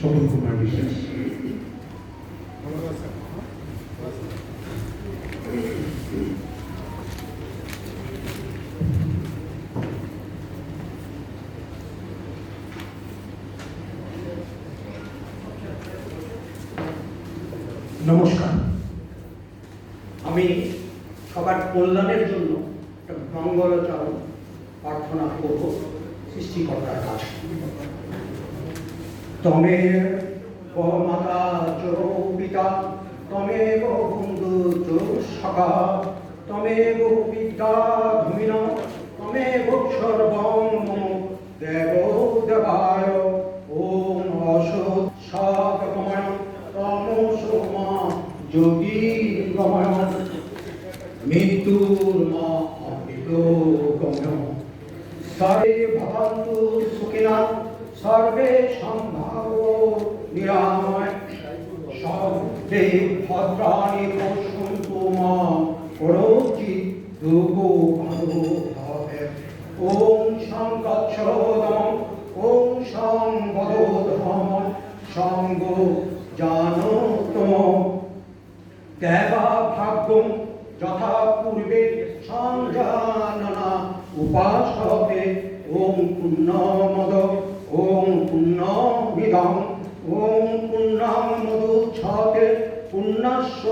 স্বপন কুমার বিশ্বাস। নমস্কার। আমি সবার কল্যাণের জন্য একটা মঙ্গলচরণ প্রার্থনা করব সৃষ্টিকর্তার কাছে। তমের মাতা চ পিতা তমেব বন্ধু চ সখা তমেব বিদ্যা ধুমিন তমেব সর্বং মম দেব দেবায় ওম অসৎ সৎগময় তমসোমা যোগী গময় মৃত্যুর মা অমৃত গময় সর্বে ভবন্তু সুখিনা সর্বে সম্ভাব নিরাময় সর্বে ভদ্রাণি পশ্যন্তু মা করোচিৎ দুঃখো ভবে। ওম সংগচ্ছদম ওম সংবদোধম সঙ্গ জানতম দেবা ভাগ্যম যথা পূর্বে সংজাননা উপাসতে। ওম পুণ্যমদ ওম পুণ্যমিদং ওম পুণ্যং মদুচ্ছতে পুণ্যস্য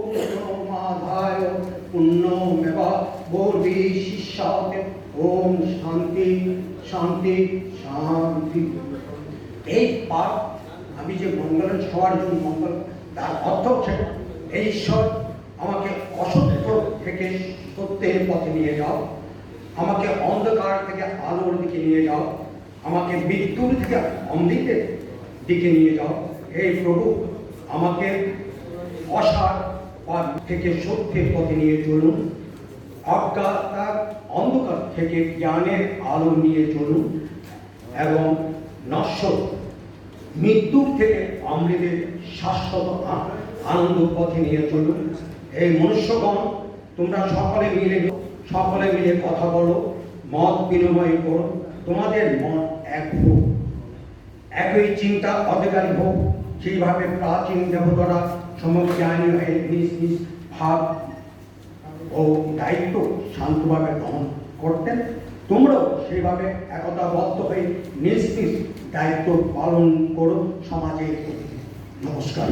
পুণ্যমাদায় পুণ্যমেবা বর্ধিষ্যতে। ওম শান্তি শান্তি শান্তি। এই পাঠ আমি যে মঙ্গলের ছোঁয়ার জন্য মঙ্গল তার অর্থ হচ্ছে এই ঈশ্বর আমাকে অসত্য থেকে সত্যের পথে নিয়ে যাও, আমাকে অন্ধকার থেকে আলোর দিকে নিয়ে যাও, আমাকে মৃত্যুর থেকে অমৃতের দিকে নিয়ে যাও। হে প্রভু, আমাকে অসার পথ থেকে সত্যের পথে নিয়ে চলুন, অজ্ঞাতার অন্ধকার থেকে জ্ঞানের আলো নিয়ে চলুন এবং নশ্বর মৃত্যুর থেকে অমৃতের শাশ্বত আনন্দ পথে নিয়ে চলুন। এই মনুষ্যগণ, তোমরা সকলে মিলে কথা বলো, মত বিনিময় করো, তোমাদের মন এক হোক, একই চিন্তা অধিকারী হোক। সেইভাবে প্রাচীন দেবতারা সমজ্ঞানী হয়ে নিজ নিজ ভাব ও দায়িত্ব শান্তভাবে গ্রহণ করতেন। তোমরাও সেইভাবে একতাবদ্ধ হয়ে নিজ নিজ দায়িত্ব পালন করো সমাজের প্রতি। নমস্কার।